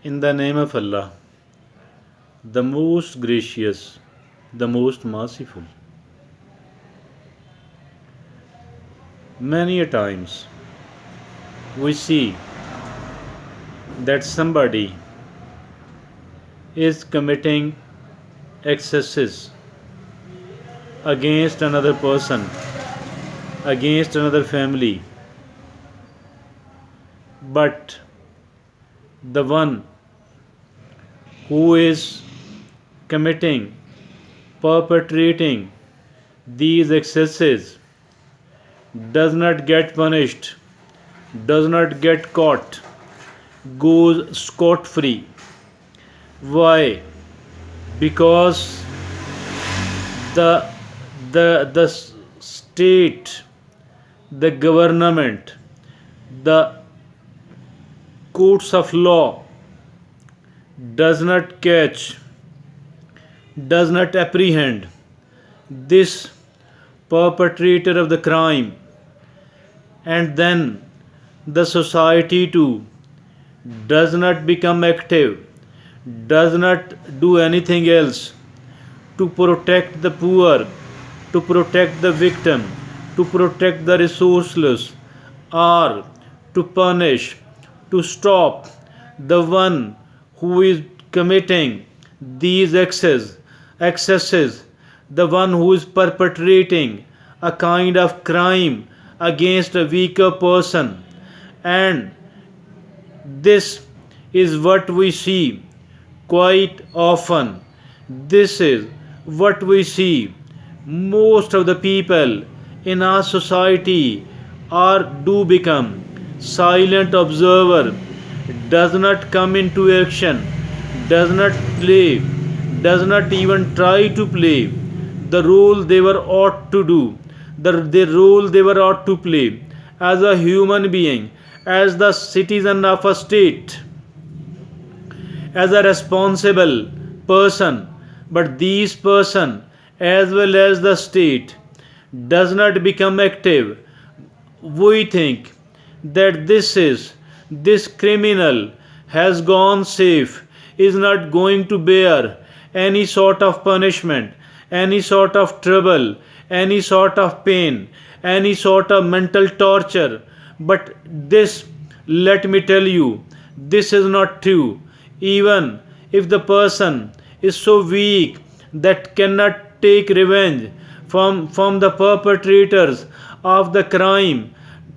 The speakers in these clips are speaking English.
In the name of Allah, the most gracious, the most merciful. Many a times we see that somebody is committing excesses against another person, against another family, but the one who is committing, perpetrating these excesses does not get punished, does not get caught, goes scot free. Why? Because the the state, the government, the courts of law does not catch, does not apprehend this perpetrator of the crime, and then the society too does not become active, does not do anything else to protect the poor, to protect the victim, to protect the resourceless, or to punish, to stop the one who is committing these excesses, the one who is perpetrating a kind of crime against a weaker person. And this is what we see quite often. This is what we see. Most of the people in our society are do become silent observer, does not come into action, does not play, does not even try to play the role they were ought to do, the role they were ought to play as a human being, as the citizen of a state, as a responsible person. But these person as well as the state does not become active. We think that this criminal has gone safe, is not going to bear any sort of punishment, any sort of trouble, any sort of pain, any sort of mental torture. But this, let me tell you, this is not true. Even if the person is so weak that cannot take revenge from the perpetrators of the crime,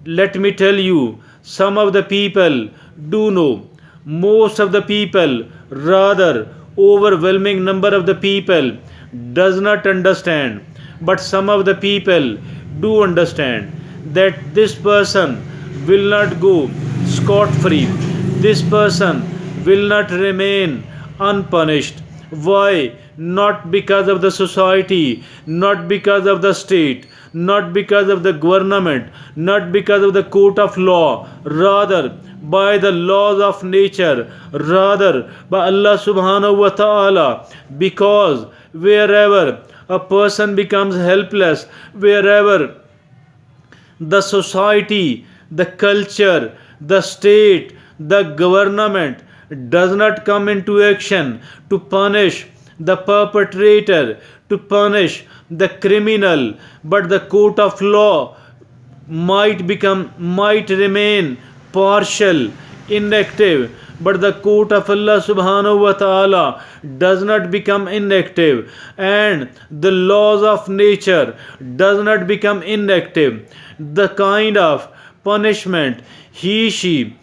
let me tell you, some of the people do know, most of the people, rather overwhelming number of the people does not understand, but some of the people do understand that this person will not go scot free, this person will not remain unpunished. Why? Not because of the society, not because of the state, not because of the government, not because of the court of law, rather by the laws of nature, rather by Allah subhanahu wa ta'ala. Because wherever a person becomes helpless, wherever the society, the culture, the state, the government does not come into action to punish the perpetrator, to punish the criminal, but the court of law might remain partial, inactive, but the court of Allah subhanahu wa ta'ala does not become inactive, and the laws of nature does not become inactive. The kind of punishment she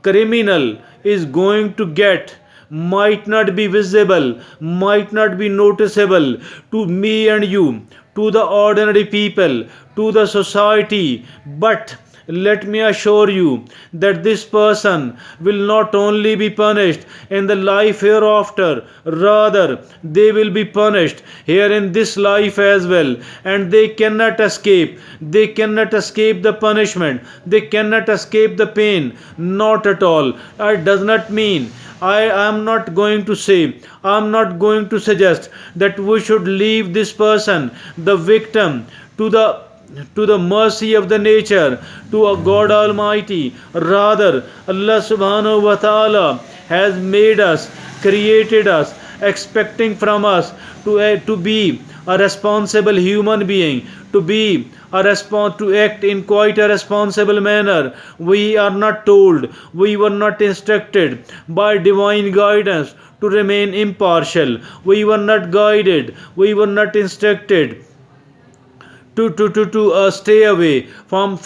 criminal is going to get might not be visible, might not be noticeable to me and you, to the ordinary people, to the society, but let me assure you that this person will not only be punished in the life hereafter, rather they will be punished here in this life as well, and they cannot escape. They cannot escape the punishment. They cannot escape the pain. Not at all. It does not mean I am not going to say, I am not going to suggest that we should leave this person, the victim, to the mercy of the nature, to a God Almighty. Rather, Allah subhanahu wa ta'ala has made us, created us, expecting from us to be a responsible human being, to be to act in quite a responsible manner. We are not told, we were not instructed by divine guidance to remain impartial. We were not guided, we were not instructed to stay away from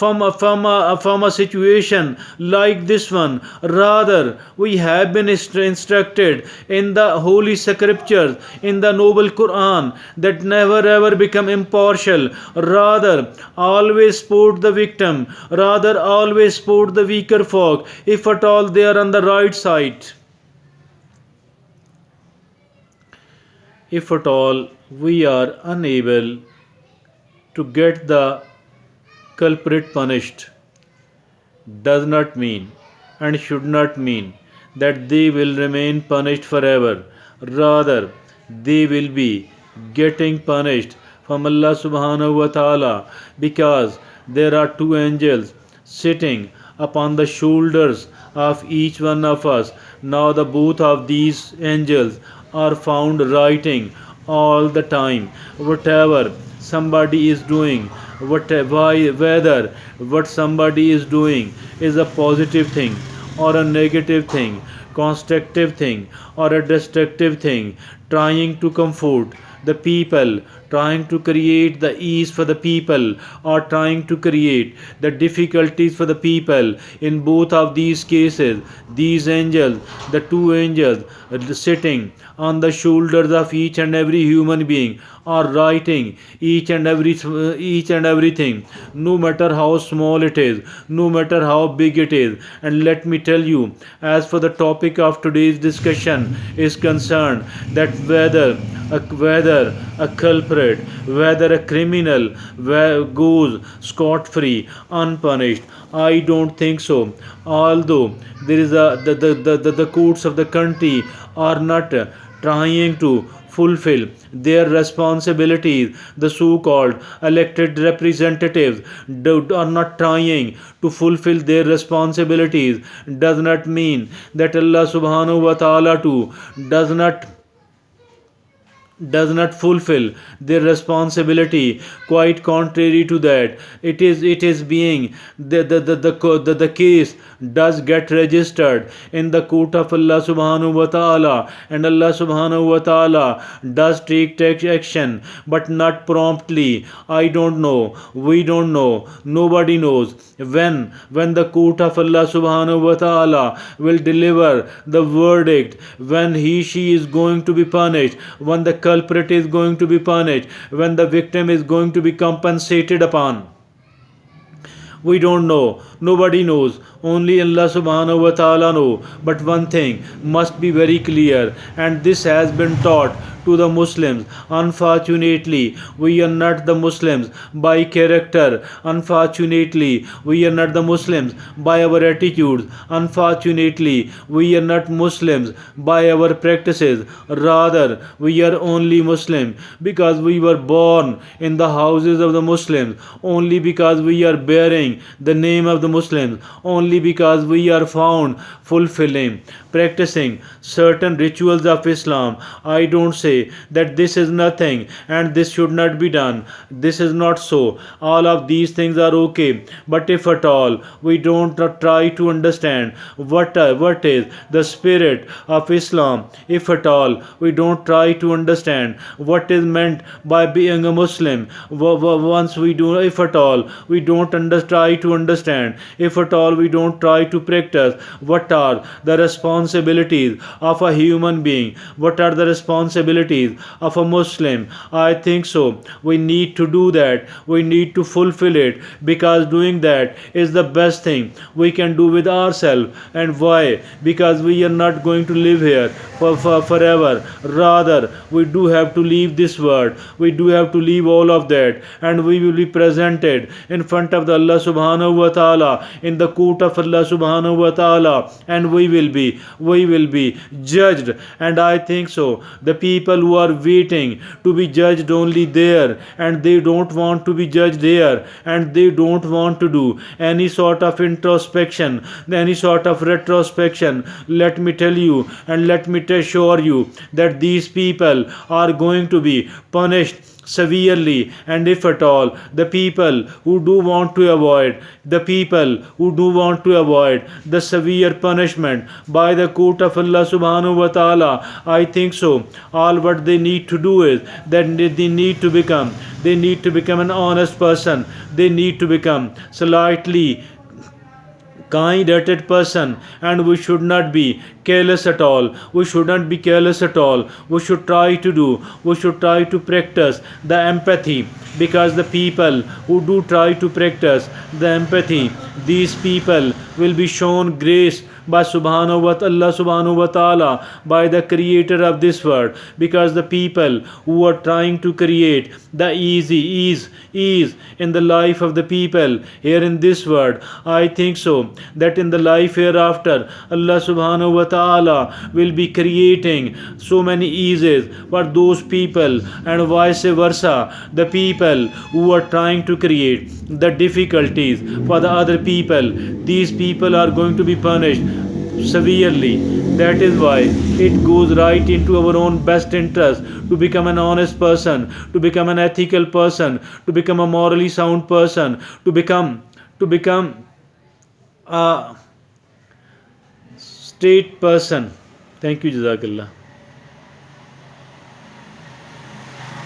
a situation like this one. Rather, we have been instructed in the holy scriptures, in the noble Quran, that never ever become impartial. Rather, always support the victim. Rather, always support the weaker folk, if at all they are on the right side. If at all we are unable to get the culprit punished, does not mean and should not mean that they will remain punished forever. Rather, they will be getting punished from Allah subhanahu wa ta'ala, because there are two angels sitting upon the shoulders of each one of us. Now, the both of these angels are found writing all the time whatever somebody is doing, whether what somebody is doing is a positive thing or a negative thing, constructive thing or a destructive thing, trying to comfort the people, trying to create the ease for the people, or trying to create the difficulties for the people. In both of these cases, these angels, the two angels sitting on the shoulders of each and every human being, are writing each and everything, no matter how small it is, no matter how big it is. And let me tell you, as for the topic of today's discussion is concerned, that whether a culprit, whether a criminal goes scot free, unpunished, I don't think so. Although there is the courts of the country are not trying to fulfill their responsibilities, the so-called elected representatives are not trying to fulfill their responsibilities, does not mean that Allah subhanahu wa ta'ala too does not fulfill their responsibility. Quite contrary to that, it is being the case does get registered in the court of Allah subhanahu wa ta'ala, and Allah subhanahu wa ta'ala does take action, but not promptly. I don't know, we don't know, nobody knows when the court of Allah subhanahu wa ta'ala will deliver the verdict, when she is going to be punished, when the culprit is going to be punished, when the victim is going to be compensated upon. We don't know, nobody knows, only Allah subhanahu wa ta'ala know. But one thing must be very clear, and this has been taught to the Muslims. Unfortunately, we are not the Muslims by character. Unfortunately, we are not the Muslims by our attitudes. Unfortunately, we are not Muslims by our practices. Rather, we are only Muslim because we were born in the houses of the Muslims, only because we are bearing the name of the Muslims, only because we are found fulfilling, practicing certain rituals of Islam. I don't say that this is nothing and this should not be done. This is not so. All of these things are okay. But if at all we don't try to understand what is the spirit of Islam, if at all we don't try to understand what is meant by being a Muslim, once we do, if at all we don't try to understand, if at all we don't try to practice what are the responsibilities of a human being, what are the responsibilities of a Muslim, I think so we need to do that. We need to fulfill it, because doing that is the best thing we can do with ourselves. And why? Because we are not going to live here for forever. Rather, we do have to leave this world. We do have to leave all of that, and we will be presented in front of the Allah subhanahu wa ta'ala, in the court of Allah subhanahu wa ta'ala, and we will be judged. And I think so the people people who are waiting to be judged only there, and they don't want to be judged here, and they don't want to do any sort of introspection, any sort of retrospection. Let me tell you and let me assure you that these people are going to be punished severely. And if at all the people who do want to avoid, the people who do want to avoid the severe punishment by the court of Allah subhanahu wa ta'ala, I think so all what they need to do is that they need to become an honest person. They need to become slightly kind-hearted person, and we should not be careless at all. We should not be careless at all. We should try to practice the empathy, because the people who do try to practice the empathy, these people will be shown grace by Allah subhanahu wa ta'ala, by the creator of this world. Because the people who are trying to create the ease in the life of the people here in this world, I think so that in the life hereafter Allah subhanahu wa ta'ala will be creating so many eases for those people, and vice versa, the people who are trying to create the difficulties for the other people, these people are going to be punished severely. That is why it goes right into our own best interest to become an honest person, to become an ethical person, to become a morally sound person, to become a straight person. Thank you, Jazakallah.